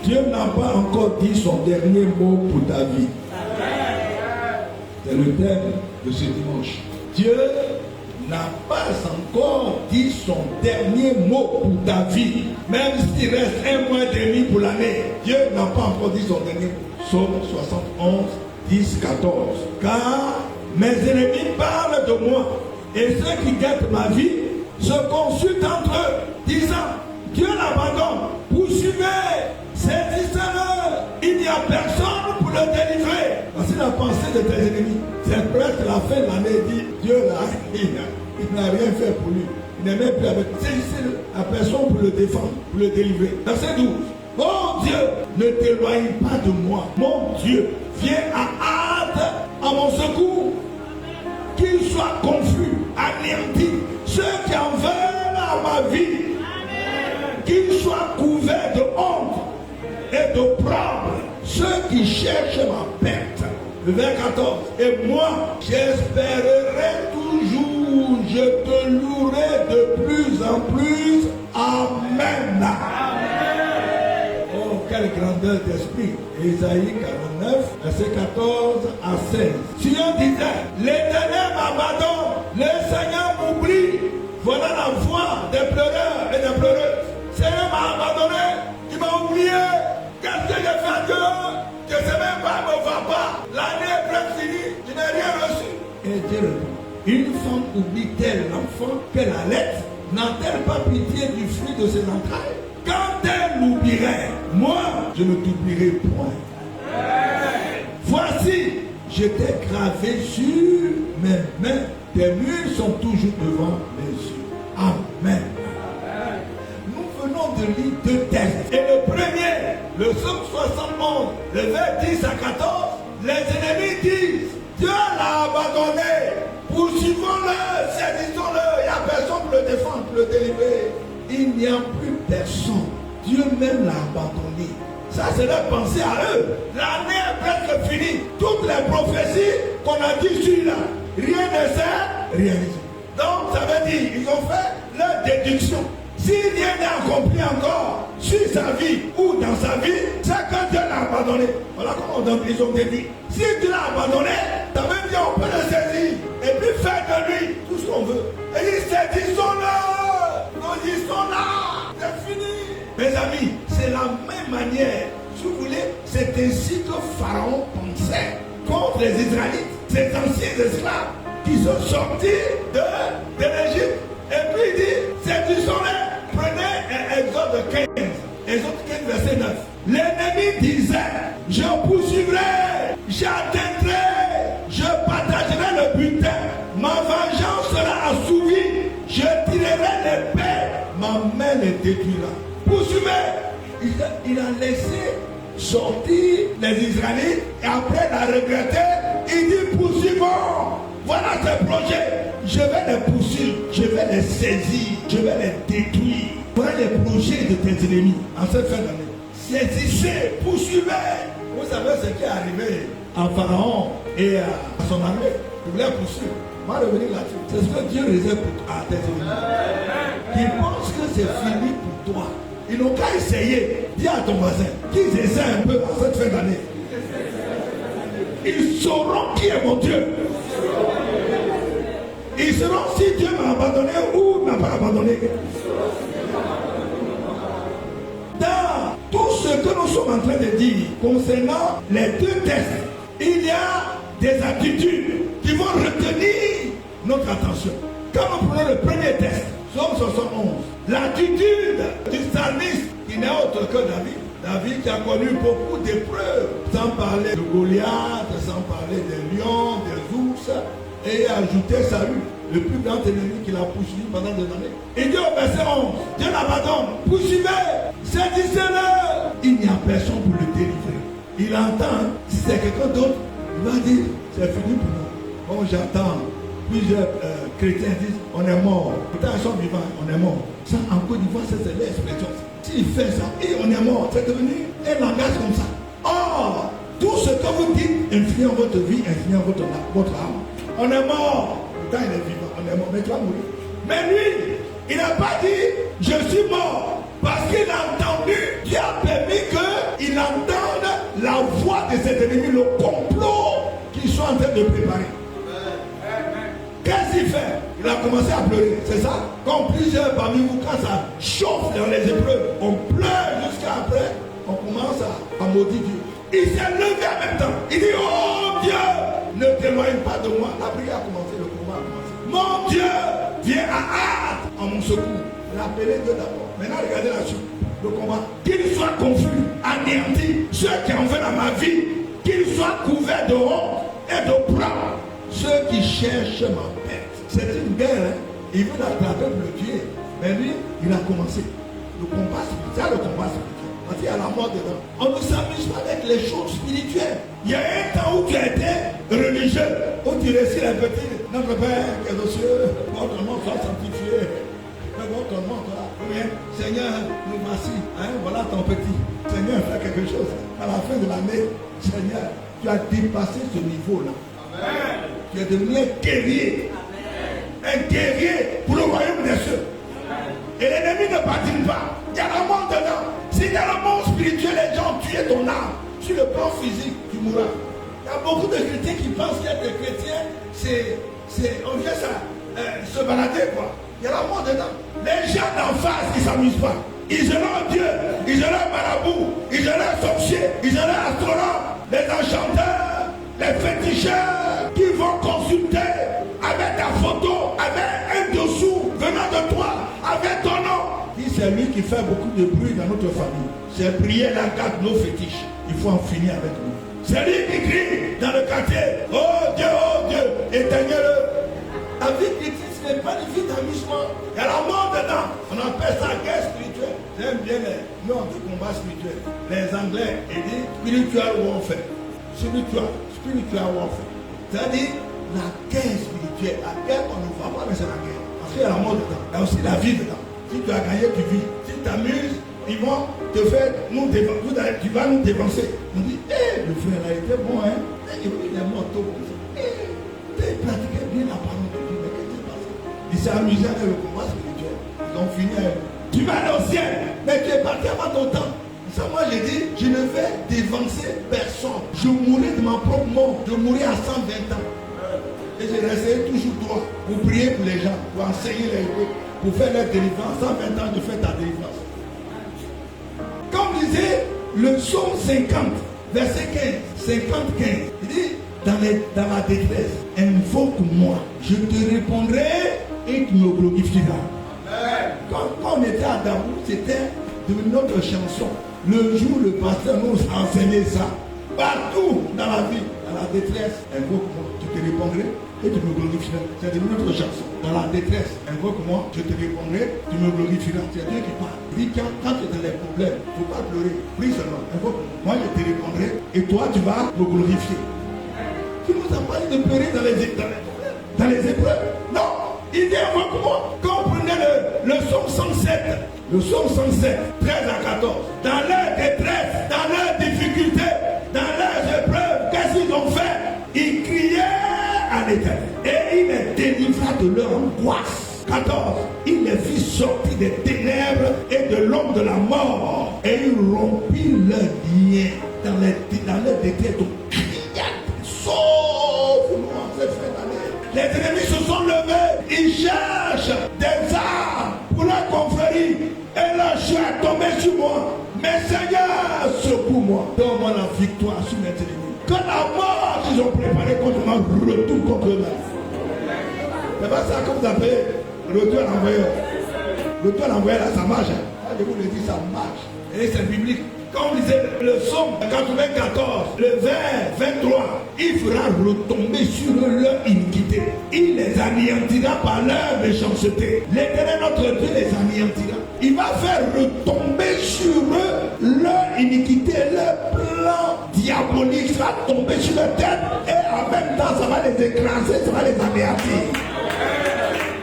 Dieu n'a pas encore dit son dernier mot pour ta vie. C'est le thème de ce dimanche. Dieu n'a pas encore dit son dernier mot pour ta vie. Même s'il reste 1 mois et demi pour l'année, Dieu n'a pas encore dit son dernier mot. Psaume 71, 10, 14. Car mes ennemis parlent de moi, et ceux qui guettent ma vie se consultent entre eux, disant, Dieu l'abandonne, poursuivez, saisissez-le, il n'y a personne pour le délivrer. Voici la pensée de tes ennemis. C'est presque la fin de l'année, dit Dieu là, il n'a rien fait pour lui. Il n'est même plus avec. Saisissez-le, la personne pour le défendre, pour le délivrer. Verset 12. Oh Dieu, ne t'éloigne pas de moi. Mon Dieu, viens à hâte à mon secours. Qu'il soit confus, anéanti, ceux qui en veulent à ma vie. Qu'ils soient couverts de honte et d'opprobre, ceux qui cherchent ma perte. Le verset 14. Et moi, j'espérerai toujours, je te louerai de plus en plus. Amen. Oh, quelle grandeur d'esprit. Ésaïe 49, verset 14 à 16. Sion disait, l'Éternel m'abandonne, le Seigneur m'oublie. Voilà la voix des pleureurs et des pleureuses. Seigneur m'a abandonné, il m'a oublié. Qu'est-ce que j'ai fait à Dieu? Je ne sais même pas, il ne me voit pas. L'année est presque finie, je n'ai rien reçu. Et Dieu répond, une femme oublie-t-elle l'enfant qu'elle allait? N'a-t-elle pas pitié du fruit de ses entrailles? Quand elle l'oublierait, moi, je ne t'oublierai point. Voici, je t'ai gravé sur mes mains. Tes murs sont toujours devant mes yeux. Amen. Nous venons de lire 2 textes. Et le premier, le psaume 71, le verset 10 à 14, les ennemis disent, Dieu l'a abandonné. Poursuivons-le, saisissons-le. Il n'y a personne pour le défendre, pour le délivrer. Il n'y a plus personne. Dieu même l'a abandonné. Ça, c'est leur pensée à eux. L'année est presque finie. Toutes les prophéties qu'on a dit sur là, rien ne s'est réalisé. Donc, ça veut dire, ils ont fait leur déduction. Si rien n'est accompli encore sur sa vie ou dans sa vie, c'est que Dieu l'a abandonné. Voilà comment ils ont déduit. Si Dieu l'a abandonné, ça veut dire qu'on peut le saisir et puis faire de lui tout ce qu'on veut. Et ils saisissons-le. Nous y sont là. C'est fini. Mes amis, c'est la même manière. Si vous voulez, c'est ainsi que Pharaon pensait contre les Israélites, ces anciens esclaves qui sont sortis de l'Égypte. Et puis il dit, saisissons-les. Prenez Exode 15. Exode 15, verset 9. L'ennemi disait, je poursuivrai, j'atteindrai, je partagerai le butin. Ma vengeance sera assouvie. Je tirerai l'épée, ma main les détruira. Poursuivez. Il a laissé sortir les Israélites et après il a regretté. Il dit poursuivons. Voilà tes projets. Je vais les poursuivre, je vais les saisir, je vais les détruire. Voilà les projets de tes ennemis en cette fin d'année. Saisissez, poursuivez. Vous savez ce qui est arrivé à Pharaon et à son armée. Il voulait poursuivre. On va revenir là-dessus. C'est ce que Dieu réserve à tes ennemis. Ils pensent que c'est fini pour toi. Ils n'ont qu'à essayer. Dis à ton voisin qu'ils essaient un peu à cette fin d'année. Ils sauront qui est mon Dieu. Ils sauront si Dieu m'a abandonné ou n'a pas abandonné. Dans tout ce que nous sommes en train de dire concernant les 2 tests, il y a des attitudes qui vont retenir notre attention. Quand nous prenons le premier test, Psaume 71, l'attitude du psalmiste qui n'est autre que David. David qui a connu beaucoup d'épreuves, sans parler de Goliath, sans parler des lions, des ours, et ajouter Saül, le plus grand ennemi qu'il a poursuivi pendant des années. Il dit au verset 11, Dieu l'abandonne, poursuivez, saisissez-le. Il n'y a personne pour le délivrer. Il entend, si c'est quelqu'un d'autre, il va dire, c'est fini pour nous. Bon, j'entends plusieurs chrétiens disent, on est mort. Pourtant, ils sont vivants, on est mort. Ça, en Côte d'Ivoire, c'est l'expression. S'il fait ça, et on est mort, c'est devenu un langage comme ça. Or, tout ce que vous dites influence votre vie, influence votre âme. On est mort. Pourtant, il est vivant. On est mort, mais tu vas mourir. Mais lui, il n'a pas dit, je suis mort. Parce qu'il a entendu, Dieu a permis il entend la voix de ses ennemis, le complot qu'ils sont en train de préparer. Qu'est-ce qu'il fait? Il a commencé à pleurer, c'est ça? Comme plusieurs parmi vous, quand ça chauffe dans les épreuves, on pleure jusqu'à après, on commence à maudire Dieu. Il s'est levé en même temps. Il dit, oh Dieu, ne t'éloigne pas de moi. La prière a commencé, le combat a commencé. Mon Dieu, viens à hâte en mon secours. Il a appelé Dieu d'abord. Maintenant, regardez la suite. Le combat. Qu'il soit confus, anéanti, ceux qui en veulent à ma vie, qu'ils soient couverts de honte et d'opprobre, ceux qui cherchent ma paix. C'est une guerre, hein? Il veut l'attraper pour le tuer. Mais lui, il a commencé. Le combat spirituel, le combat spirituel. Parce qu'il y a la mort dedans. On ne s'amuse pas avec les choses spirituelles. Il y a un temps où tu as été religieux, où tu récites un petit Notre Père qui est aux cieux, votre nom soit sanctifié. Votre nom soit. Bien, Seigneur, nous voici. Hein? Voilà ton petit. Seigneur, fais quelque chose. À la fin de l'année, Seigneur, tu as dépassé ce niveau-là. Amen. Tu es devenu un guerrier. Amen. Un guerrier pour le royaume des cieux. Amen. Et l'ennemi ne patine pas. Il y a le monde dedans. S'il y a le monde spirituel, les gens ont tué ton âme. Sur le plan physique, tu mourras. Il y a beaucoup de chrétiens qui pensent qu'être chrétien, on vient se balader, quoi. Il y a le monde dedans. Les gens d'en face, ils ne s'amusent pas. Ils ont leur Dieu, ils ont leur marabout, ils ont leur sorcier, ils ont leur astronaute, les enchanteurs, les féticheurs qui vont consulter avec ta photo, avec un dessous venant de toi, avec ton nom. C'est lui qui fait beaucoup de bruit dans notre famille. C'est prier dans le cadre de nos fétiches. Il faut en finir avec lui. C'est lui qui crie dans le quartier. Oh Dieu, éteignez-le. La vie chrétienne, ce n'est pas une vie d'amusement. Il y a la mort dedans. On appelle ça guerre spirituelle. J'aime bien les noms de combat spirituel. Les Anglais, ils disent spiritual warfare. Spiritual warfare. C'est-à-dire la guerre spirituelle. La guerre, on ne voit pas, mais c'est la guerre. Parce qu'il y a la mort dedans. Il y a aussi la vie dedans. Si tu as gagné, tu vis. Si tu t'amuses, ils vont te faire nous dévancer. Tu vas nous dévancer. On dit, le frère a été bon, hein. Il est mort tôt comme ça. Tu pratiquais bien la parole de Dieu, mais qu'est-ce qui s'est passé? Il s'est amusé avec le combat spirituel. Ils ont fini avec. Tu vas aller au ciel, mais tu es parti avant ton temps. Ça, moi, j'ai dit, je ne vais dévancer personne. Je mourrai de ma propre mort. Je mourrai à 120 ans. Et je resterai toujours droit pour prier pour les gens, pour enseigner les gens, pour faire leur délivrance. 120 ans, de faire ta délivrance. Comme disait le psaume 50, verset 15, 50-15, il dit, dans la détresse, invoque-moi, je te répondrai et tu me glorifieras. Quand on était à Dabou, c'était de notre chanson. Le jour, le pasteur nous enseignait ça. Partout dans la vie, dans la détresse, invoque-moi, je te répondrai et tu me glorifieras. C'est de notre chanson. Dans la détresse, invoque-moi, je te répondrai, tu me glorifieras. C'est Dieu qui parle. Il dit quand tu es dans les problèmes, il ne faut pas pleurer. Prie seulement, invoque-moi. Moi, je te répondrai et toi, tu vas me glorifier. Tu ne nous as pas dit de pleurer dans les épreuves. Non, il dit invoque-moi. Quand on prenait le psaume 107, le psaume 107, 13 à 14, dans leur détresse, dans leurs difficultés, dans leurs épreuves, qu'est-ce qu'ils ont fait? Ils criaient à l'Éternel et il les délivra de leur angoisse. 14. Il les fit sortir des ténèbres et de l'ombre de la mort et il rompit leurs liens dans leur détresse. Sauve-nous en cette fin d'année. Les ennemis se sont levés, ils cherchent des armes pour leur confrérie et leur chien est tombé sur moi. Mais Seigneur, secours-moi. Donne-moi la victoire sur mes ennemis. Que la mort qu'ils ont préparée contre moi retourne contre eux. C'est pas ça que vous appelez retour à l'envoyeur. Retour à l'envoyeur là, ça marche. Je vous le dis, ça marche. Et c'est biblique. Quand on lisait le psaume 94, le vers 23, il fera retomber sur eux leur iniquité. Il les anéantira par leur méchanceté. L'Éternel notre Dieu les anéantira. Il va faire retomber sur eux leur iniquité, leur plan diabolique va tomber sur leur tête et en même temps ça va les écraser, ça va les anéantir.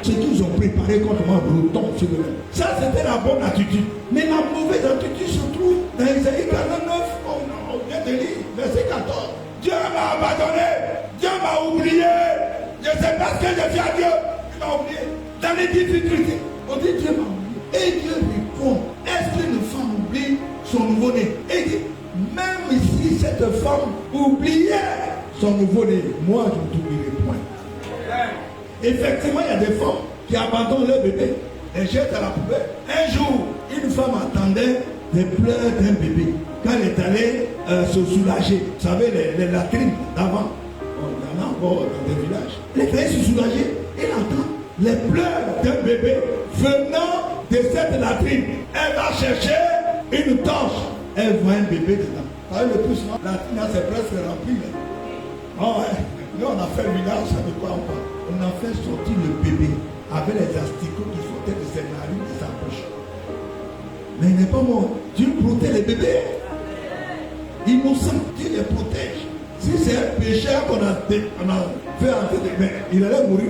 Ce qu'ils ont préparé contre moi retombe sur eux. Ça c'était la bonne attitude. Mais la mauvaise attitude se trouve dans Isaïe 49, on vient de lire, verset 14. Dieu m'a abandonné, Dieu m'a oublié. Je ne sais pas ce que j'ai fait à Dieu, il m'a oublié. Dans les difficultés, on dit Dieu m'a oublié. Et Dieu répond, est-ce qu'une femme oublie son nouveau-né? Et il dit, cette femme oubliait son nouveau-né, moi je ne t'oublierai point. Effectivement, il y a des femmes qui abandonnent leur bébé, les jettent à la poubelle. Un jour, une femme attendait des pleurs d'un bébé. Quand elle est allée se soulager, vous savez, les latrines d'avant, il y en a encore dans des villages. Elle est allée se soulager, elle entend les pleurs d'un bébé venant de cette latrine. Elle va chercher une torche, elle voit un bébé dedans. Vous savez, le plus souvent, la latrine c'est presque rempli. Oh ouais, nous on a fait le village, ça veut quoi on parle. On a fait sortir le bébé avec les asticots qui sortaient de ses narines et sa bouche. Mais il n'est pas mort. Dieu protège les bébés. Innocent, Dieu les protège. Si c'est un pécheur qu'on a fait entrer des mains, il allait mourir.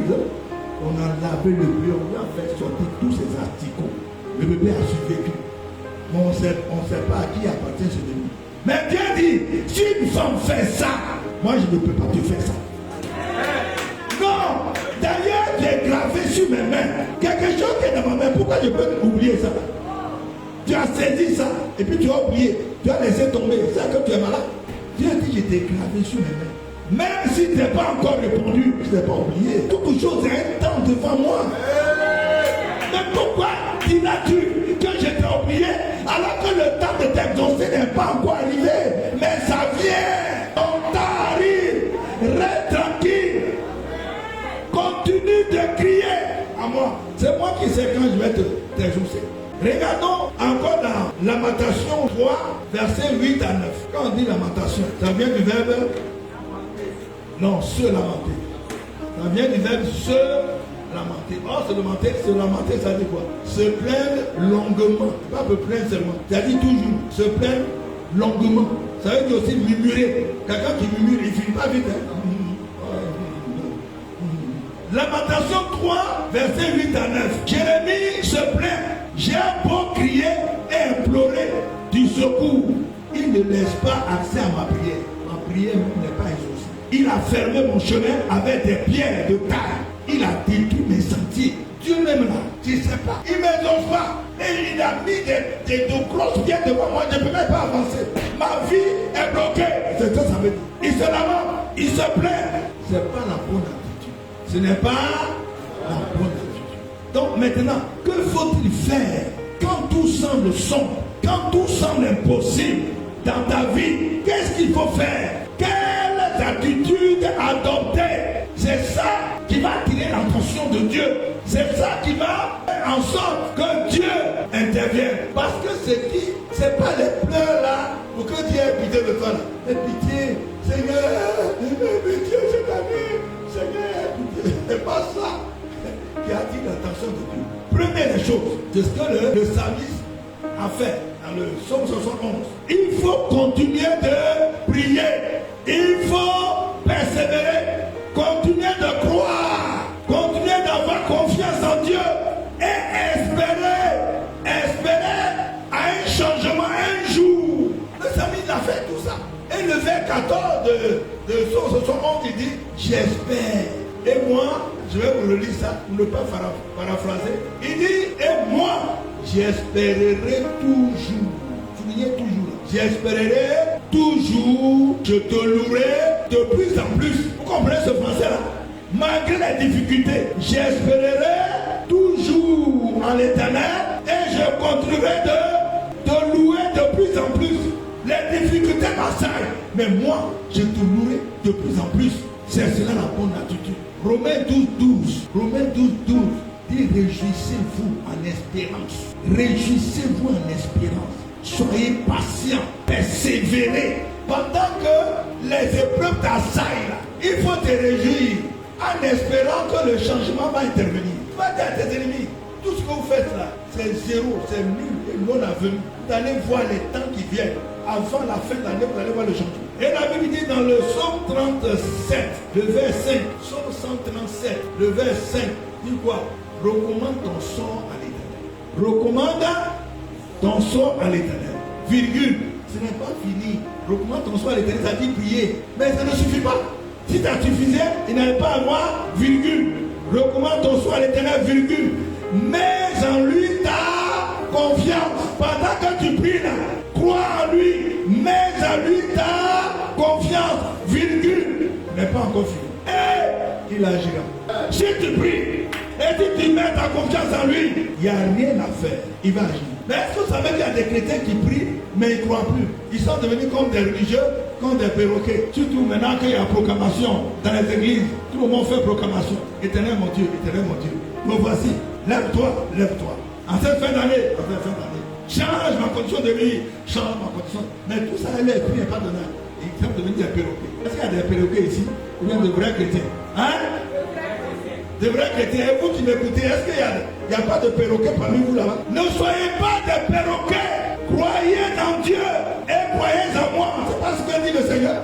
On a lavé le bébé, on lui a fait sortir tous ces asticots. Le bébé a survécu. Mais on ne sait pas à qui appartient ce bébé. Mais Dieu dit, si une femme fait ça, moi je ne peux pas te faire ça. Non, d'ailleurs j'ai gravé sur mes mains quelque chose qui est dans ma main. Pourquoi je peux oublier ça? Tu as saisi ça et puis tu as oublié. Tu as laissé tomber. C'est que tu es malade. Dieu dit, je t'ai gravé sur mes mains. Même si tu n'es pas encore répondu, je ne t'ai pas oublié. Toute chose est un temps devant moi. Mais pourquoi dis-tu que je t'ai oublié alors que le temps de t'exaucer n'est pas encore arrivé? Mais ça vient. On t'arrive. Reste tranquille. Continue de crier à moi. C'est moi qui sais quand je vais t'exaucer. Regardons encore dans Lamentation 3, versets 8 à 9. Quand on dit lamentation, ça vient du verbe non, se lamenter. Ça vient du verbe se lamenter. Or, se lamenter, ça dit quoi? Se plaindre longuement. Pas me plaindre seulement. Ça dit toujours, se plaindre longuement. Ça veut dire aussi murmurer. Quelqu'un qui murmure, il ne finit pas vite. Lamentation 3, versets 8 à 9. Jérémie se plaint. J'ai beau crier et implorer du secours. Il ne laisse pas accès à ma prière. Ma prière n'est pas exaucée. Il a fermé mon chemin avec des pierres de taille. Il a détruit mes sentiers. Dieu même là, tu ne sais pas. Il ne m'exauce pas. Et il a mis des grosses pierres devant moi. Je ne peux même pas avancer. Ma vie est bloquée. C'est ce que ça veut dire. Il se lamente. Il se plaint. Ce n'est pas la bonne attitude. Ce n'est pas la bonne attitude. Donc maintenant, que faut-il faire quand tout semble sombre, quand tout semble impossible dans ta vie? Qu'est-ce qu'il faut faire? Quelle attitude adopter? C'est ça qui va attirer l'attention de Dieu. C'est ça qui va faire en sorte que Dieu intervienne. Parce que c'est pas les pleurs là pour que Dieu ait pitié de toi là. Aie pitié, Seigneur, aie pitié, je t'aime, Seigneur, aie pitié. C'est pas ça qui attire l'attention de Dieu. Première des choses, c'est ce que le psalmiste a fait dans le psaume 71. Il faut continuer de prier. Il faut persévérer. Continuer de croire. Continuer d'avoir confiance en Dieu. Et espérer à un changement un jour. Le psalmiste a fait tout ça. Et le verset 14 de psaume 71, il dit, j'espère. Et moi, je vais vous le lire ça, pour ne pas paraphraser. Il dit, et moi, j'espérerai toujours. Soulignez toujours. J'espérerai toujours. Je te louerai de plus en plus. Vous comprenez ce français-là? Malgré les difficultés, j'espérerai toujours en l'Éternel et je continuerai de louer de plus en plus. Les difficultés m'assaillent, mais moi, je te louerai de plus en plus. C'est cela la bonne attitude. Romains 12, 12 dit réjouissez-vous en espérance. Réjouissez-vous en espérance. Soyez patients, persévérez. Pendant que les épreuves t'assaillent, il faut te réjouir en espérant que le changement va intervenir. Va dire à tes ennemis, tout ce que vous faites là, c'est zéro, c'est nul et non avenu. Vous allez voir les temps qui viennent. Avant la fin de l'année, vous allez voir le changement. Et la Bible dit dans le psaume 37, le verset 5, psaume 137, le verset 5, dit quoi? Recommande ton sort à l'Éternel. Recommande ton sort à l'Éternel. Virgule. Ce n'est pas fini. Recommande ton sort à l'Éternel, ça dit prier. Mais ça ne suffit pas. Si ça suffisait, il n'allait pas avoir virgule. Recommande ton sort à l'Éternel, virgule. Mets en lui ta confiance. Pendant que tu pries là, crois en lui. Mets en lui ta pas encore fini. Et il agira. Si tu pries et si tu mets ta confiance en lui, il n'y a rien à faire. Il va agir. Mais est-ce que vous savez qu'il y a des chrétiens qui prient, mais ils ne croient plus? Ils sont devenus comme des religieux, comme des perroquets. Surtout maintenant qu'il y a proclamation dans les églises, tout le monde fait proclamation. Éternel mon Dieu, me voici. Lève-toi, lève-toi. En cette fin d'année, change ma condition de vie, change ma condition. Mais tout ça, elle est pris et pas donné. Ils sont devenus des perroquets. Est-ce qu'il y a des perroquets ici? Ou bien de vrais chrétiens? Hein? De vrais chrétiens. Et vous qui m'écoutez, est-ce qu'il n'y a pas de perroquets parmi vous là-bas? Ne soyez pas des perroquets. Croyez en Dieu et croyez en moi. C'est pas ce que dit le Seigneur.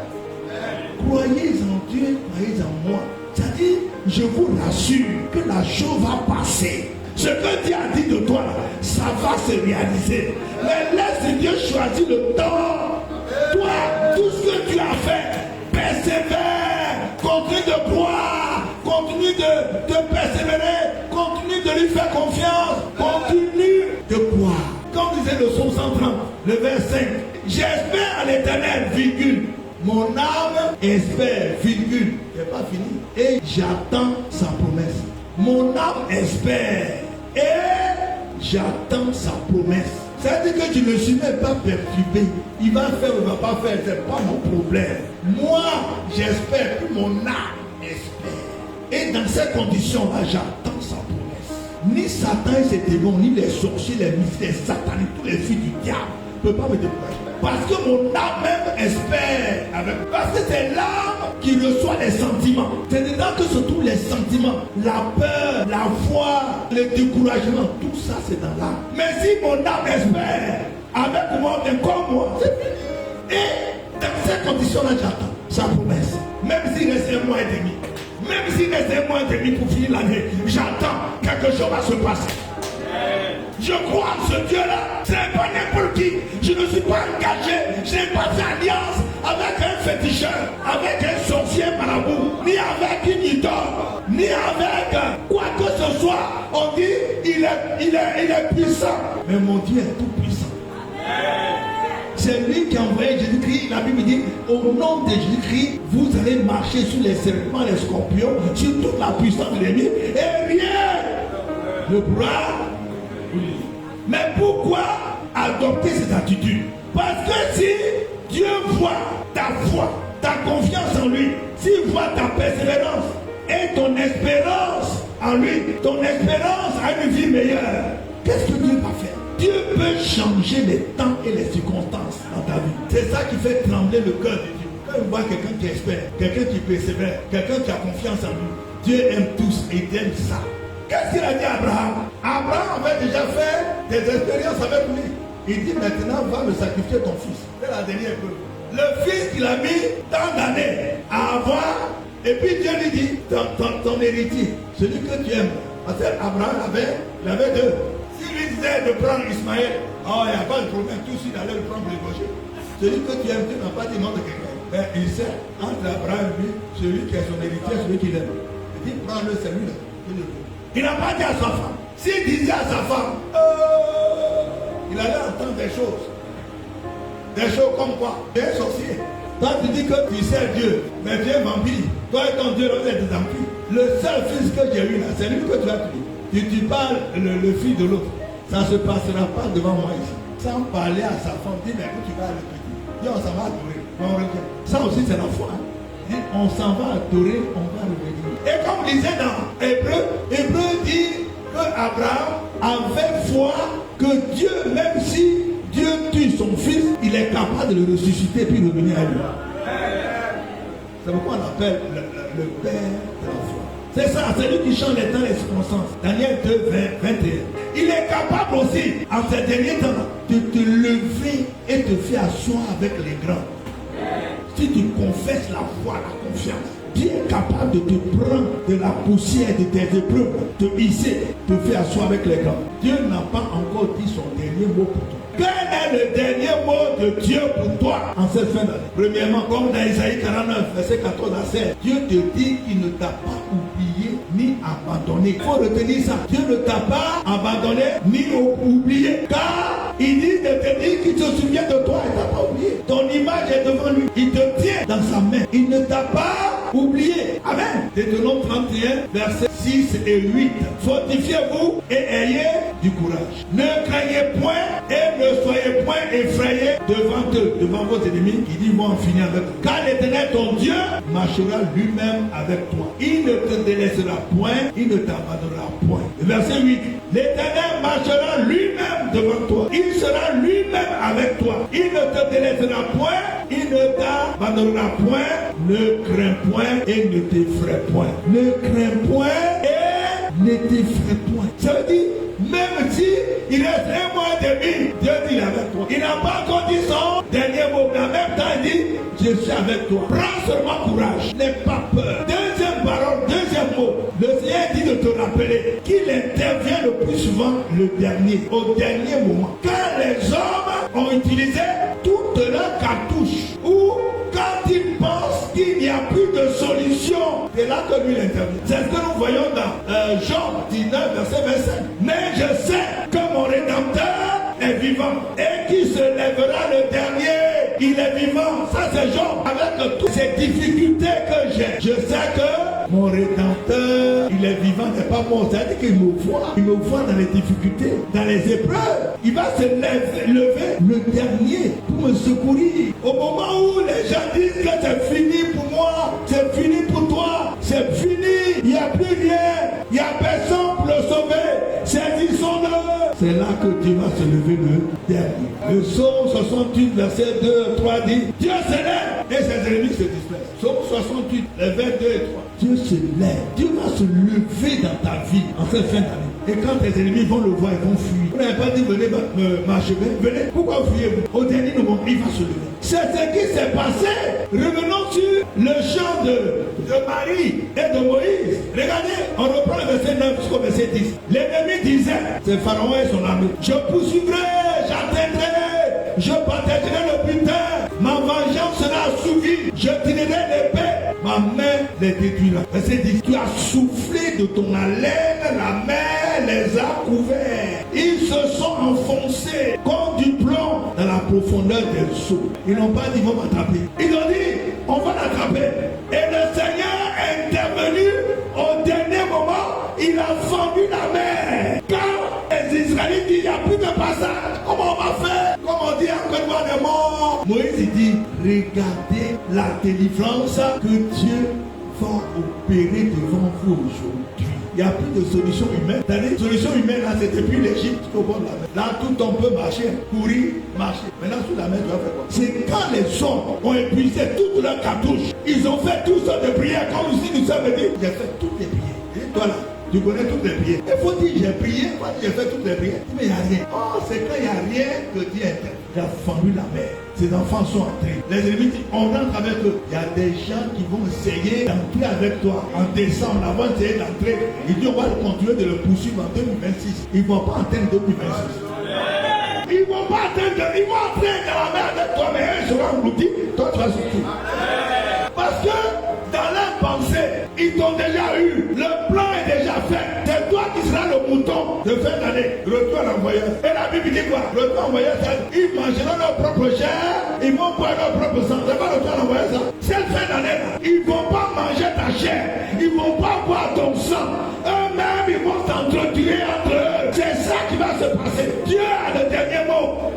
Croyez en Dieu, croyez en moi. C'est-à-dire, je vous rassure que la chose va passer. Ce que Dieu a dit de toi, ça va se réaliser. Mais laisse Dieu choisir le temps. Toi, tout ce que tu as fait, persévère, continue de croire, continue de persévérer, continue de lui faire confiance, continue de croire. Comme disait le psaume 130, le verset 5, j'espère à l'Éternel, virgule. Mon âme espère, virgule. Il n'est pas fini. Et j'attends sa promesse. Mon âme espère. Et j'attends sa promesse. C'est-à-dire que tu ne suis même pas perturbé. Il va faire ou il ne va pas faire, ce n'est pas mon problème. Moi, j'espère que mon âme espère. Et dans ces conditions-là, j'attends sa promesse. Ni Satan et ses démons, ni les sorciers, les mystères, les sataniques, tous les fils du diable ne peuvent pas me décourager. Parce que mon âme même espère. Parce que c'est l'âme qui reçoit les sentiments. C'est dedans que se trouvent les sentiments. La peur, la foi, le découragement. Tout ça c'est dans l'âme. Mais si mon âme espère, avec moi et comme moi, c'est fini. Et dans ces conditions-là, j'attends sa promesse. Même s'il reste un mois et demi. Même s'il reste un mois et demi pour finir l'année. J'attends quelque chose va se passer. Je crois en ce Dieu-là. Ce n'est pas n'importe qui. Je ne suis pas engagé. Je n'ai pas fait alliance avec un féticheur, avec un sorcier marabout, ni avec une idole, ni avec quoi que ce soit. On dit il est puissant. Mais mon Dieu est tout puissant. C'est lui qui a envoyé Jésus-Christ. La Bible dit, au nom de Jésus-Christ, vous allez marcher sur les serpents, les scorpions, sur toute la puissance de l'ennemi, et rien ne pourra. Mais pourquoi adopter cette attitude? Parce que si Dieu voit ta foi, ta confiance en lui, s'il voit ta persévérance et ton espérance en lui, ton espérance à une vie meilleure, qu'est-ce que Dieu va faire? Dieu peut changer les temps et les circonstances dans ta vie. C'est ça qui fait trembler le cœur de Dieu. Quand il voit quelqu'un qui espère, quelqu'un qui persévère, quelqu'un qui a confiance en lui, Dieu aime tous et il aime ça. Qu'est-ce qu'il a dit à Abraham? Abraham avait déjà fait des expériences avec lui. Il dit maintenant va me sacrifier ton fils. C'est la dernière preuve. Le fils qu'il a mis tant d'années à avoir. Et puis Dieu lui dit ton héritier, celui que tu aimes. Parce qu'Abraham avait deux. S'il lui disait de prendre Ismaël, il n'y a pas de problème, tout de suite il allait le prendre pour l'égorger. Celui que tu aimes, tu n'as pas dit non de quelqu'un. Mais il sait entre Abraham et lui, celui qui est son héritier, celui qu'il aime. Il dit prends-le celui-là. Il n'a pas dit à sa femme. S'il disait à sa femme, il allait entendre des choses. Des choses comme quoi? Tu es un sorcier. Toi tu dis que tu sais Dieu, mais tu es vampire. Toi et ton Dieu, vous êtes des vampires. Le seul fils que j'ai eu là, c'est lui que tu as tué. Tu parles le fils de l'autre. Ça ne se passera pas devant moi ici. Sans parler à sa femme, dis mais écoute, tu vas le petit. Dis on s'en va adorer. On revient. Ça aussi c'est la foi. Hein? On s'en va adorer, on va revenir. Et comme on disait dans Hébreu dit que Abraham avait foi que Dieu, même si Dieu tue son fils, il est capable de le ressusciter puis revenir à lui. C'est pourquoi on l'appelle le Père de la foi. C'est ça, c'est lui qui change les temps et les circonstances. Daniel 2, 21. Il est capable aussi, en ces derniers temps, de te lever et te faire asseoir avec les grands. Si tu confesses la foi, la confiance, Dieu est capable de te prendre de la poussière de tes épreuves, te hisser, te faire asseoir avec les grands. Dieu n'a pas encore dit son dernier mot pour toi. Quel est le dernier mot de Dieu pour toi en cette fin d'année? Premièrement, comme dans Isaïe 49, verset 14 à 16, Dieu te dit qu'il ne t'a pas oublié ni abandonné. Il faut retenir ça. Dieu ne t'a pas abandonné ni oublié. Car il dit de te dire qu'il se souvient de toi et ne t'a pas oublié. Ton image est devant lui. Il te tient dans sa main. Il ne t'a pas oublié. Amen. Deutéronome 31, verset 6 et 8. Fortifiez-vous et ayez du courage. Ne craignez point et ne soyez point effrayés devant eux, devant vos ennemis. Il dit, vont en finir avec eux. Car l'Éternel, ton Dieu, marchera lui-même avec toi. Il ne te délaissera point, il ne t'abandonnera point. Verset 8. L'Éternel marchera lui-même devant toi. Il sera lui-même avec toi. Il ne te délaissera point, il ne t'abandonnera point. Ne crains point et ne t'effraie point. Ne crains point et ne t'effraie point. Ça veut dire, même si il reste un mois et demi, Dieu dit il est avec toi. Il n'a pas encore dit son dernier mot, mais en même temps il dit, je suis avec toi. Prends seulement courage, n'aie pas peur. Deuxième parole, deuxième mot. Le Seigneur dit de te rappeler qu'il intervient le plus souvent le dernier, au dernier moment. Quand les hommes ont utilisé toutes leurs cartouches, ou quand ils pensent qu'il n'y a plus de solution, c'est là que lui intervient. C'est ce que nous voyons dans Jean 19, verset 25. Mais je sais que mon Rédempteur est vivant et qui se lèvera le dernier. Il est vivant. Ça c'est Jean. Avec toutes ces difficultés que j'ai, je sais que mon Rédempteur, il est vivant, n'est pas mort. C'est-à-dire qu'il me voit. Il me voit dans les difficultés, dans les épreuves. Il va se lever le dernier pour me secourir. Au moment où les gens disent que c'est fini pour moi, c'est fini pour toi, c'est fini, il n'y a plus rien, il n'y a personne pour le sauver. Saisissons-le. C'est là que Dieu va se lever le dernier. Le psaume 68, verset 2, 3 dit, Dieu se lève et ses ennemis se dispersent. Psaume 68, les 22 et 3. Dieu se lève. Dieu va se lever dans ta vie en cette fin d'année. Et quand tes ennemis vont le voir, ils vont fuir. Vous n'avez pas dit, venez m'achever. Venez. Pourquoi fuyez-vous? Au dernier moment, il va se lever. C'est ce qui s'est passé. Revenons sur le chant de Marie et de Moïse. Regardez, on reprend le verset 9 jusqu'au verset 10. L'ennemi disait, c'est Pharaon et son armée, je poursuivrai, j'atteindrai, je partagerai le butin, ma vengeance sera assouvie, je tirerai l'épée, ma main les détruira. Verset 10. Tu as soufflé de ton haleine, la mer les a couverts. Ils se sont enfoncés comme du plomb dans la profondeur des eaux. Ils n'ont pas dit, ils vont m'attraper. Ils ont dit, on va l'attraper. Et le Seigneur est intervenu au dernier moment. Il a fendu la mer. Quand les Israélites disent, il n'y a plus de passage, comment on va faire? Comme on dit, après moi des morts. Moïse dit, regardez la délivrance que Dieu va opérer devant vous aujourd'hui. Il n'y a plus de solution humaine. La solution humaine, là, c'est depuis l'Égypte jusqu'au bord de la mer. Là, tout on peut marcher, courir, marcher. Maintenant, sous la mer, tu vas faire quoi? C'est quand les hommes ont épuisé toutes leurs cartouches. Ils ont fait toutes sortes de prières, comme si nous sommes dit, j'ai fait toutes les prières. Et toi là, tu connais toutes les prières. Il faut dire, j'ai prié, moi, j'ai fait toutes les prières. Mais il n'y a rien. Oh, c'est quand il n'y a rien que Dieu intervient. Il a fendu la mer. Ses enfants sont entrés. Les ennemis disent, on rentre avec eux. Il y a des gens qui vont essayer d'entrer avec toi. En décembre, avant d'essayer d'entrer, ils disent, on va continuer de le poursuivre en 2026. Ils ne vont pas atteindre 2026. Ils ne vont pas atteindre, ils vont entrer dans la mer avec toi, mais eux seront engloutis. Toi, tu vas sortir. Parce que dans leur pensée, ils t'ont déjà eu. Le plan est déjà fait. C'est toi qui seras le mouton de fin d'année. Retour à l'envoyeur. Et la Bible dit quoi? Retour à l'envoyeur, ils mangeront leur propre chair, ils vont boire leur propre sang. C'est pas retour à l'envoyeur ça. Cette fin d'année, ils ne vont pas manger ta chair. Ils ne vont pas boire ton sang. Eux-mêmes, ils vont s'entretuer entre eux. C'est ça qui va se passer. Dieu a le dernier mot.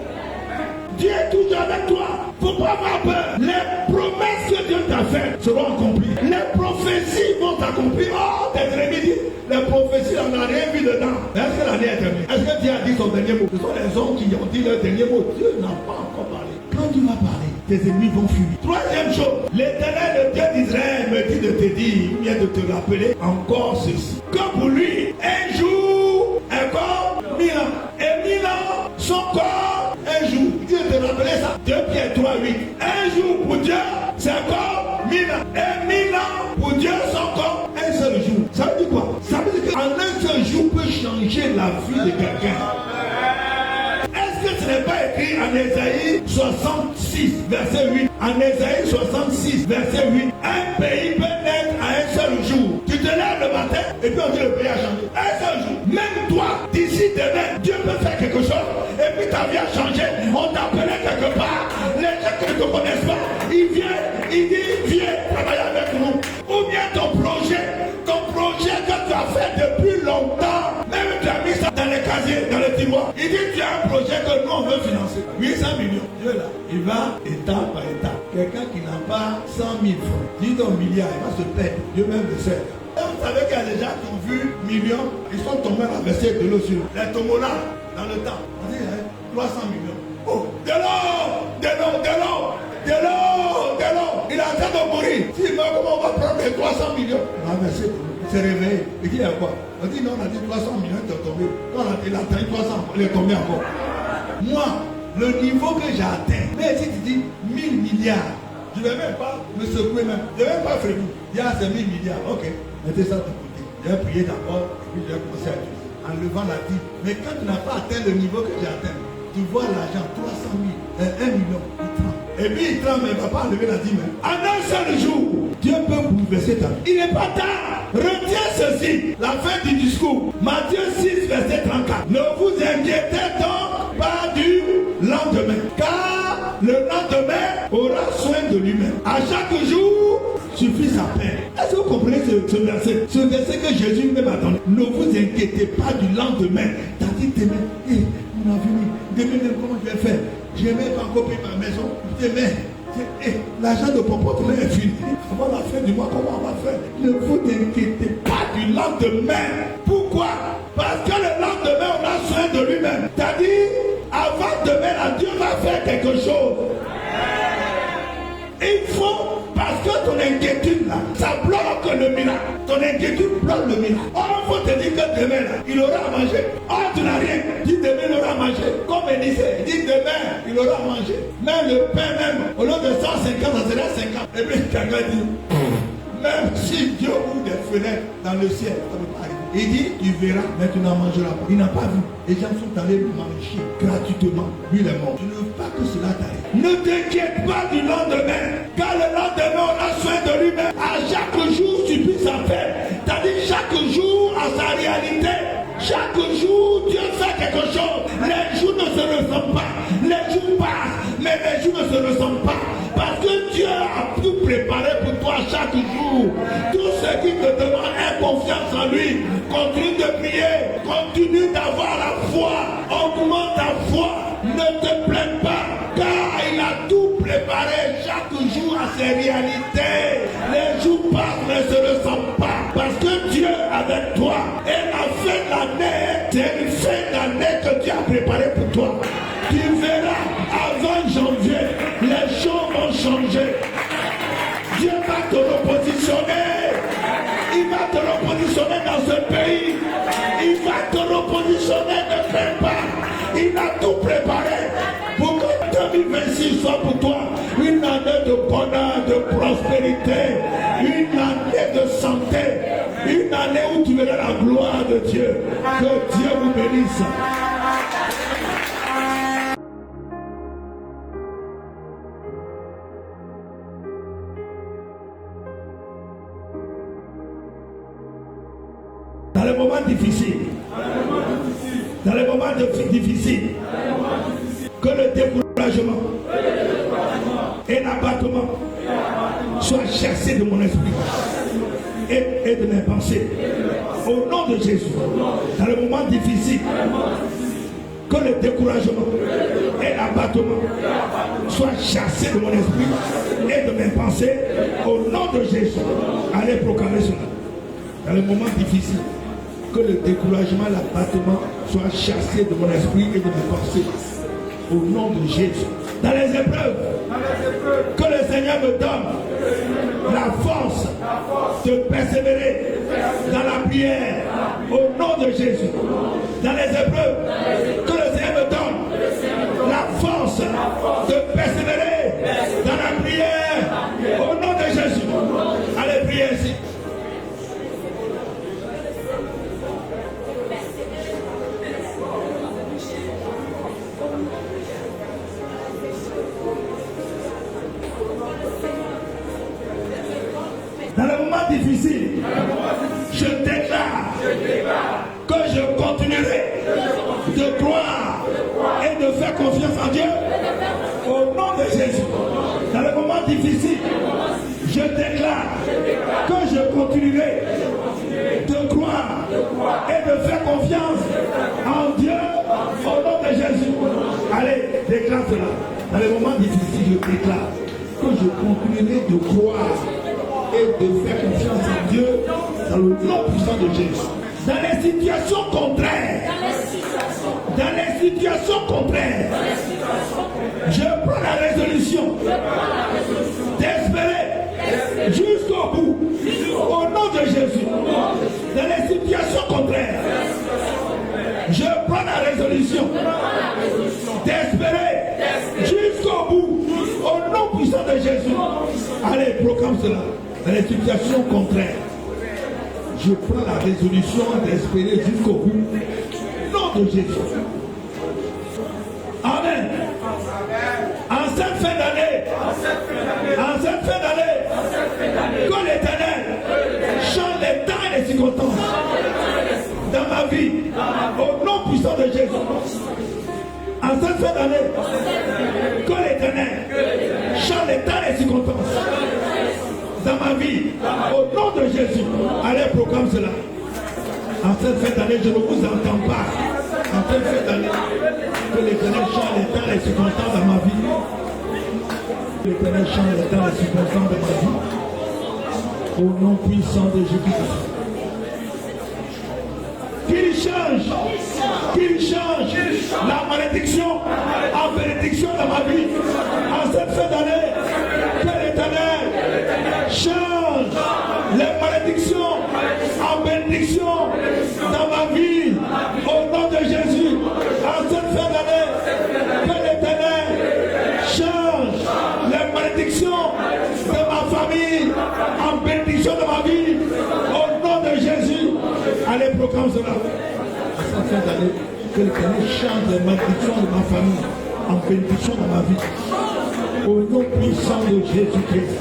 Dieu est toujours avec toi. Il ne faut pas avoir peur. Les promesses que Dieu t'a faites seront accomplies. Les prophéties vont s'accomplir. Oh, tes ennemis disent, les prophéties, on n'a rien vu dedans. Est-ce que l'année est terminée? Est-ce que Dieu a dit son dernier mot? Ce sont les hommes qui ont dit leur dernier mot. Dieu n'a pas encore parlé. Quand Dieu va parler, tes ennemis vont fuir. Troisième chose, l'Éternel, le Dieu d'Israël, me dit de te dire, il vient de te rappeler encore ceci. Que pour lui, un jour est comme 1000 ans. Et 1000 ans sont comme un jour. Dieu te rappelait ça. 2 Pierre 3, 8. Un jour pour Dieu, c'est comme 1000 ans. Et 1000 ans pour Dieu sont comme un seul jour. Ça veut dire quoi? Ça veut dire qu'en un seul jour peut changer la vie de quelqu'un. Est-ce que ce n'est pas écrit écrit en Ésaïe 66, verset 8. En Ésaïe 66, verset 8. Un pays peut naître à un seul jour. Tu te lèves le matin et puis on dit le pays a changé. Un seul jour. Même toi, d'ici demain, Dieu peut faire quelque chose et puis ta vie a changé. On t'appelait quelque part. Les gens qui ne te connaissent pas, ils viennent, ils disent viens travailler avec nous. Ou bien ton projet que tu as fait depuis longtemps, même tu as mis ça dans les casiers, dans les tiroirs. Il dit tu as un projet que nous on veut financer. 800 millions. Dieu là, il va étape par étape. Quelqu'un qui n'a pas 100 000 francs, dit un milliard, il va se perdre. Dieu même le sait. Vous savez qu'il y a des gens qui ont vu millions, ils sont tombés à verser de l'eau sur les tomolas dans le temps. On dit 300 millions. Oh, de l'eau. Il est en train de mourir. S'il meurt, comment on va prendre les 300 millions? On va verser de l'eau. Il s'est réveillé. Il dit, il y a quoi? On dit, non, on a dit 300 millions, il est tombé. Quand il a atteint 300, il est tombé encore. Moi, le niveau que j'ai atteint, mais si tu dis 1000 milliards, je ne vais même pas me secouer même. Je ne vais même pas faire tout. Il y a ces 1000 milliards. Ok, mettez ça de côté. Je vais prier d'abord, et puis je vais commencer à dire, en levant la dîme. Mais quand tu n'as pas atteint le niveau que j'ai atteint, tu vois l'argent, 300 000, 1 million, il tremble. Et puis il tremble, mais il ne va pas enlever la dîme. En un seul jour, Dieu peut bouleverser ta vie. Il n'est pas tard. Retiens ceci, la fin du discours. Matthieu 6, verset 34. Ne vous inquiétez donc pas du lendemain, car le lendemain aura soin de lui-même. À chaque jour suffit sa peine. Est-ce que vous comprenez ce verset? Ce verset que Jésus même a donné. Ne vous inquiétez pas du lendemain. T'as dit demain, mon avenir, demain même comment je vais faire? Je vais même pas copier ma maison. Demain, l'argent de Popote est fini. Avant la fin du mois, comment on va faire? Ne vous inquiétez pas du lendemain. Pourquoi? Parce que le lendemain, on a soin de lui-même. T'as dit, avant demain, là, Dieu va faire quelque chose. Il faut, parce que ton inquiétude là, ça bloque le miracle. Ton inquiétude bloque le miracle. Or, il faut te dire que demain là, il aura à manger. Or, tu n'as rien. Dis demain, il aura à manger. Comme il disait, dis demain, il aura à manger. Même le pain même, au lieu de 150, ça sera 50. Et puis, quelqu'un dit, même si Dieu ouvre des fenêtres dans le ciel, ça ne peut pas arriver. Il dit, tu verras, mais tu n'en mangeras pas. Il n'a pas vu. Les gens sont allés manger gratuitement. Lui, il est mort. Tu ne veux pas que cela t'arrive. Ne t'inquiète pas du lendemain, car le lendemain, on a soin de lui-même. À chaque jour suffit sa peine. C'est-à-dire, chaque jour a sa réalité. Chaque jour, Dieu fait quelque chose. Les jours ne se ressemblent pas. Les jours passent, mais les jours ne se ressemblent pas. Parce que Dieu a tout préparé pour toi chaque jour. Tout ce qui te demande est confiance en lui. Continue de prier. Continue d'avoir la foi. Augmente ta foi. Ne te plains pas. Car il a tout préparé. Chaque jour a ses réalités. Les jours passent mais ne se ressemblent pas. Parce que Dieu est avec toi. Et la fin de l'année, c'est une fin d'année que Dieu a préparée pour toi. Tu verras avant janvier, les choses vont changer. Dieu va te repositionner. Il va te repositionner dans ce pays. Il va te repositionner de plein pas. Il a tout préparé pour que 2026 soit pour toi une année de bonheur, de prospérité, une année de santé, une année où tu verras la gloire de Dieu. Que Dieu vous bénisse. Dans les moments difficiles, que le découragement et l'abattement soient chassés de mon esprit et de mes pensées. Au nom de Jésus, dans les moments difficiles, que le découragement et l'abattement soient chassés de mon esprit et de mes pensées. Au nom de Jésus, allez proclamer cela. Dans les moments difficiles, que le découragement et l'abattement soient chassés de mon esprit et de mes pensées. Au nom de Jésus. Dans les épreuves, que le Seigneur me donne la force de persévérer dans la prière. Au nom de Jésus. Dans les épreuves, que le Seigneur me donne la force de persévérer dans la prière. Au nom de Jésus. Allez prier ici. Dans les moments difficiles, je déclare que je continuerai de croire et de faire confiance en Dieu au nom de Jésus. Dans les moments difficiles, je déclare que je continuerai de croire et de faire confiance en Dieu au nom de Jésus. Allez, déclare cela. Dans les moments difficiles, je déclare que je continuerai de croire et de faire confiance en Dieu dans le nom puissant de Jésus. Dans les situations contraires, je prends la résolution d'espérer jusqu'au bout au nom de Jésus. Dans les situations contraires, je prends la résolution d'espérer jusqu'au bout au nom puissant de Jésus. Allez, proclame cela. Dans les situations contraires, je prends la résolution d'espérer jusqu'au bout au nom de Jésus. Amen. En cette fin d'année, que l'Éternel change les temps et les circonstances dans ma vie au nom puissant de Jésus. En cette fin d'année, que l'Éternel change les temps et les circonstances dans ma vie au nom de Jésus. Allez, proclame cela. En cette fin d'année, je ne vous entends pas. En cette fin d'année, que l'Éternel change les temps et les circonstances dans ma vie. L'Éternel change les temps et les circonstances de ma vie. Au nom puissant de Jésus-Christ. Qu'il change la malédiction en bénédiction dans ma vie. En cette fin d'année, que l'Éternel change les malédictions en bénédiction dans ma vie. Au nom de Jésus, en cette fin d'année, que l'Éternel change les malédictions de ma famille en bénédiction de ma vie. Au nom de Jésus. Allez, proclame cela. En cette fin d'année, que l'Éternel change les malédictions de ma famille en bénédiction de ma vie. Au nom puissant de Jésus-Christ.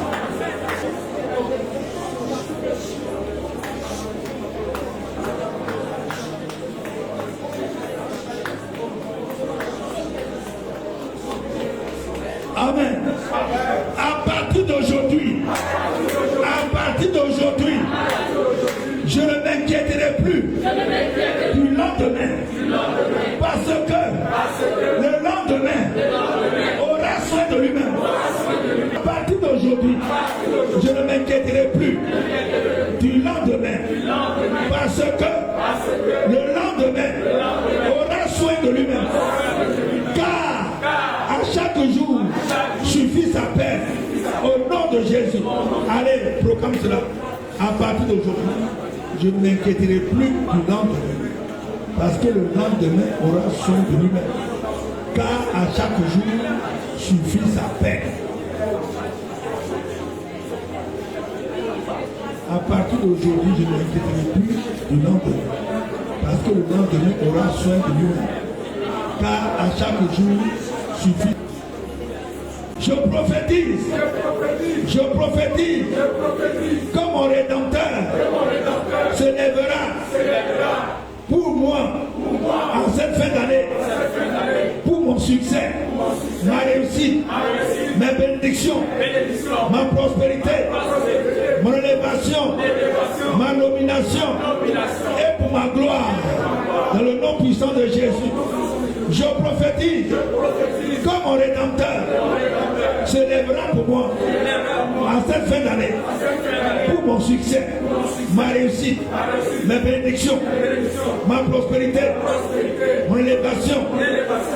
Amen. À partir d'aujourd'hui, je ne m'inquiéterai plus du lendemain. Parce que le lendemain aura soin de lui-même. À partir d'aujourd'hui, je ne m'inquiéterai plus du lendemain. Parce que le lendemain aura soin de lui-même. Car à chaque jour suffit sa peine. Au nom de Jésus. Allez, proclame cela. À partir d'aujourd'hui, je ne m'inquiéterai plus du lendemain. Parce que le lendemain aura soin de lui-même. Car à chaque jour suffit sa peine. À partir d'aujourd'hui, je ne m'inquiéterai plus du lendemain. Parce que le lendemain aura soin de lui-même. Car à chaque jour suffit. Je prophétise que mon Rédempteur se lèvera pour moi en cette fin d'année, pour mon succès, ma réussite, mes bénédictions, ma prospérité, mon élévation, ma nomination et pour ma gloire, dans le nom puissant de Jésus. Je prophétise que mon Rédempteur se lèvera pour moi en cette fin d'année, pour mon succès, ma réussite, mes bénédictions, ma prospérité, mon élévation,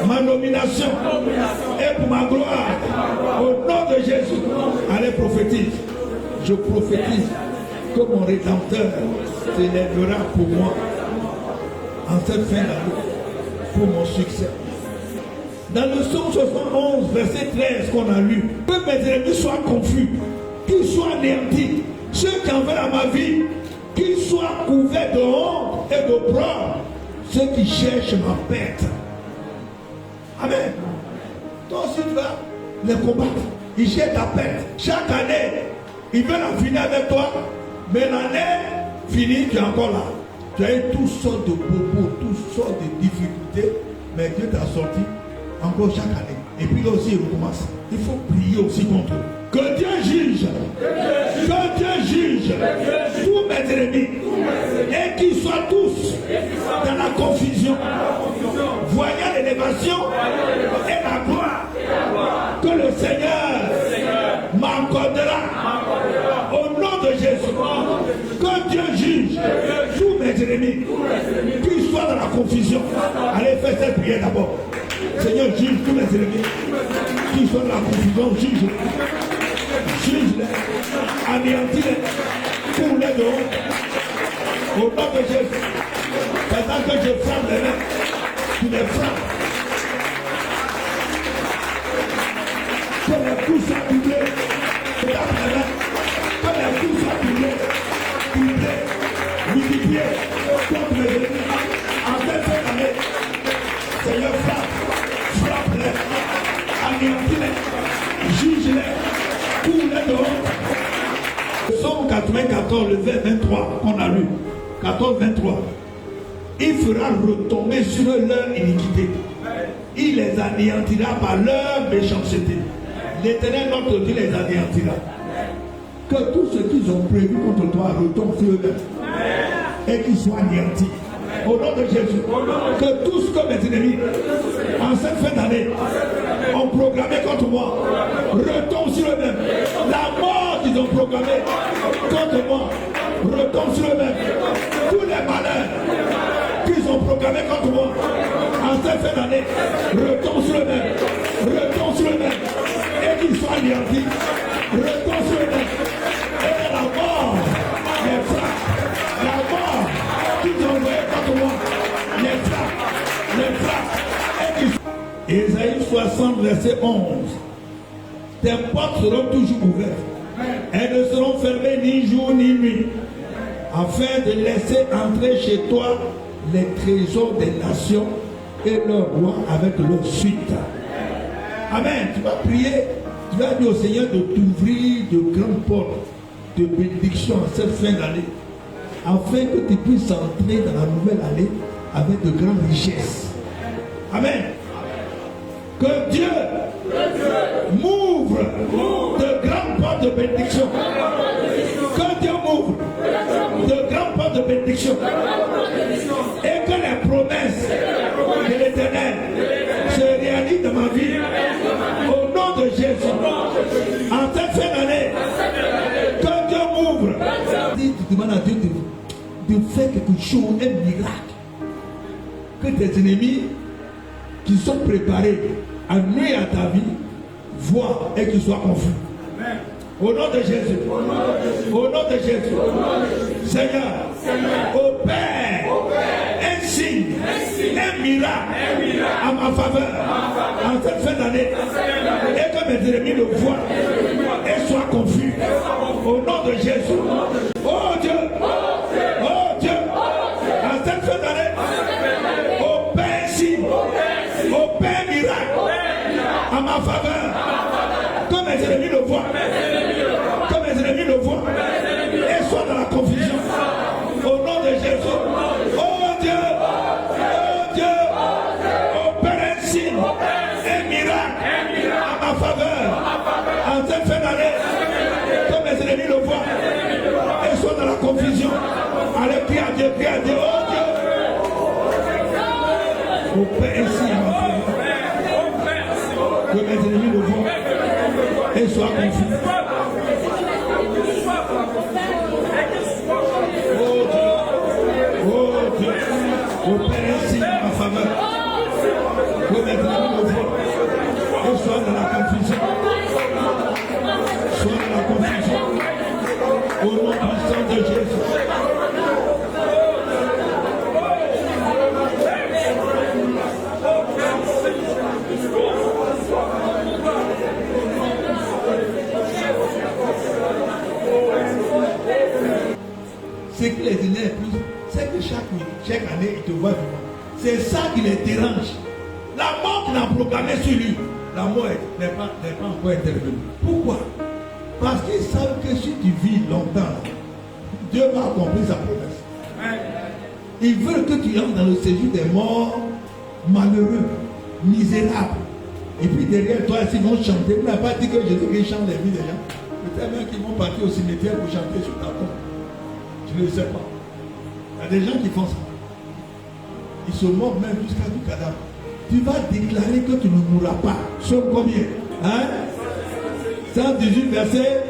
ma nomination et pour ma gloire. Au nom de Jésus, allez prophétise. Je prophétise que mon Rédempteur se lèvera pour moi en cette fin d'année, pour mon succès. Dans le psaume 71, verset 13 qu'on a lu, que mes ennemis soient confus, qu'ils soient anéantis, ceux qui en veulent à ma vie, qu'ils soient couverts de honte et d'opprobre, ceux qui cherchent ma perte. Amen. Toi aussi tu vas les combattre, ils cherchent ta perte. Chaque année, Ils veulent en finir avec toi, mais l'année finie, tu es encore là. Tu as eu toutes sortes de bobos, toutes sortes de difficultés, mais Dieu t'a sorti encore chaque année. Et puis là aussi, il recommence. Il faut prier aussi contre eux. Que Dieu juge, que Dieu juge tous mes ennemis et qu'ils soient tous dans la confusion, voyant l'élévation et la gloire que le Seigneur m'accordera au nom de Jésus. Que Dieu juge tous mes ennemis, qu'ils soient dans la confusion. Allez, faites cette prière d'abord. Seigneur, juge tous mes ennemis, qu'ils soient dans la confusion, juge-les, anéantis-les, pour les dehors, au nom de Jésus. Pendant que je frappe les mains, tu les frappes. Que les coups soient doublés, frappe les mains, que les coups soient doublés, multipliés, contre mes ennemis, en cette année. Seigneur, frappe-les, anéantis-les, juge-les, cours-les dehors. Psaume 94, le verset 23 qu'on a lu, 14-23. Il fera retomber sur eux leur iniquité. Il les anéantira par leur méchanceté. L'Éternel notre Dieu les anéantira. Que tout ce qu'ils ont prévu contre toi retombe sur eux-mêmes et qu'ils soient anéantis. Au nom de Jésus, que tout ce que mes ennemis en cette fin d'année ont programmé contre moi retombe sur eux-mêmes. La mort qu'ils ont programmée contre moi retombe sur eux-mêmes. Tous les malheurs qu'ils ont programmés contre moi en cette fin d'année retombent sur eux-mêmes. Retombent sur eux-mêmes. Et qu'ils soient anéantis. Retombent sur eux-mêmes. Et la mort les frappe. La mort qu'ils ont envoyée contre moi les frappe. Ésaïe 60, verset 11. Tes portes seront toujours ouvertes. Elles ne seront fermées ni jour ni nuit, afin de laisser entrer chez toi les trésors des nations et leurs rois avec leur suite. Amen. Tu vas prier, tu vas dire au Seigneur de t'ouvrir de grandes portes de bénédiction en cette fin d'année, afin que tu puisses entrer dans la nouvelle année avec de grandes richesses. Amen. Que Dieu m'ouvre de grandes portes de bénédiction. Que Dieu m'ouvre de grandes portes de bénédiction. Et que les promesses de l'Éternel se réalisent dans ma vie. Au nom de Jésus. En cette fin d'année, que Dieu m'ouvre. Tu demandes à Dieu de faire quelque chose, un miracle. Que tes ennemis qui sont préparés à nuire à ta vie voient et qu'ils soient confus. Amen. Au nom de Jésus. Au nom de Jésus. Seigneur, opère un signe, un miracle à ma faveur en cette fin d'année. Et que mes ennemis le voient et soient confus. Au nom de Jésus. Oh Dieu. Oh Dieu. En cette fin d'année, opère un signe, opère un miracle à ma faveur. Que mes ennemis le voient. Que mes ennemis le voient. Et soient dans la confusion. Au nom de Jésus. Oh Dieu. Oh Dieu. Opère un signe, un miracle à ma faveur. En cette fin d'année. Que mes ennemis le voient. Et soient dans la confusion. Allez, prie à Dieu, prie à Dieu. Oh Dieu. Opère un signe à ma faveur. Que mes ennemis le voient. Et soient confus. Oh Dieu. Oh Dieu. Opère un signe à ma faveur. Que mes ennemis le voient. Et soient dans la confusion. Soient dans la confusion. Au nom puissant de Jésus. Ce qui les énerve plus, c'est que chaque année, ils te voient vivant. C'est ça qui les dérange. La mort qu'il a proclamée sur lui, la mort n'est pas encore intervenue. Pourquoi? Parce qu'ils savent que si tu vis longtemps, Dieu va accomplir sa promesse. Ils veulent que tu entres dans le séjour des morts malheureux, misérables. Et puis derrière toi, ils vont chanter. Vous n'avez pas dit que Jésus-Christ chante les vies des gens. Peut-être même qu'ils vont partir au cimetière pour chanter sur ta tombe. Je ne le sais pas. Il y a des gens qui font ça. Ils se moquent même jusqu'à du cadavre. Tu vas déclarer que tu ne mourras pas. Sur combien? 118 versets.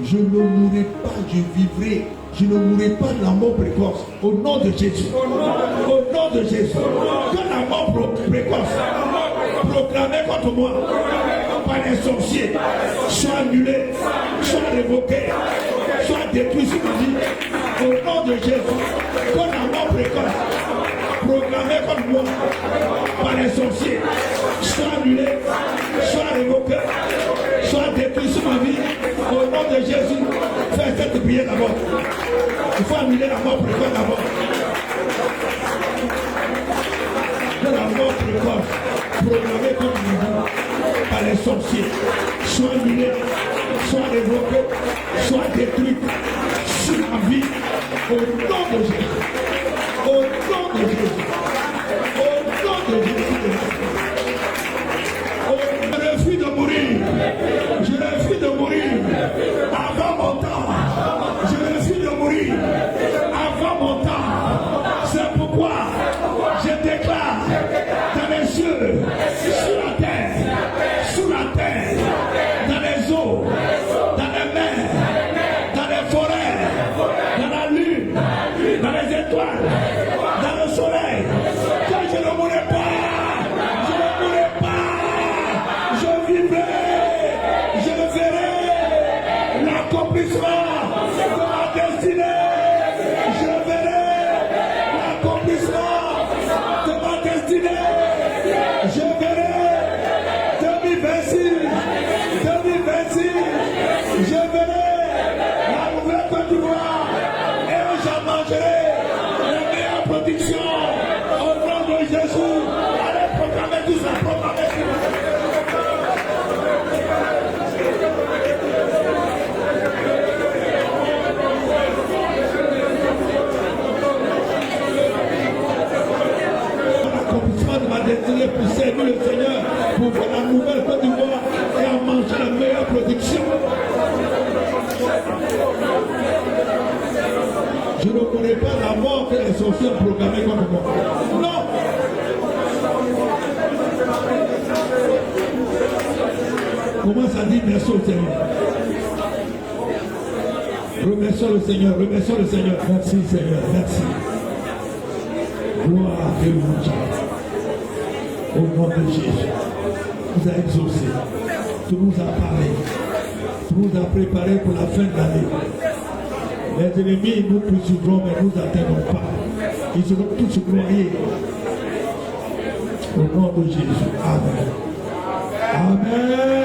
Je ne mourrai pas, je vivrai. Je ne mourrai pas de la mort précoce. Au nom de Jésus. Au nom de Jésus. Que la mort précoce proclamée contre moi par les sorciers soit annulée, soit révoquée, soit détruite sur ma vie. Au nom de Jésus. Que la mort précoce proclamée contre moi par les sorciers soit annulée, soit révoquée, soit détruite sur ma vie. Au nom de Jésus. Fais cette prière d'abord. Il faut annuler la mort précoce d'abord. Que la mort précoce proclamée contre nous par les sorciers soit annulée, soit révoquée, soit détruite sur ma vie. Au nom de Jésus. Au nom de Jésus. Au nom de Jésus. Je refuse de mourir. Je refuse de mourir avant mon temps. Je refuse de mourir avant mon temps. C'est pourquoi je déclare dans les cieux, sur la terre, sous la terre, dans les eaux, dans les mers, dans les forêts, dans la lune, dans les étoiles, dans le soleil, que je ne mourrai pas. Je ne mourrai pas. Je vivrai. Je verrai l'accomplissement de ma destinée. Je verrai l'accomplissement de ma destinée. Je verrai 2026. Je verrai la nouvelle Côte d'Ivoire et j'en mangerai la meilleure production au nom de Jésus. Allez proclamer tout ça, proclamer tout ça. De ma destinée pour servir le Seigneur, pour voir la nouvelle Côte d'Ivoire et en manger la meilleure production. Je ne connais pas la mort que les sorciers ont proclamée contre moi. Non! Comment ça dit merci au Seigneur? Remercions le Seigneur, remercions le Seigneur. Merci Seigneur, merci. Gloire à Dieu, mon Dieu. Au nom de Jésus, nous a exaucé, tu nous as parlé, tu nous as préparé pour la fin de l'année. Les ennemis nous poursuivront, mais nous n'atteindrons pas. Ils seront tous noyés. Au nom de Jésus. Amen. Amen.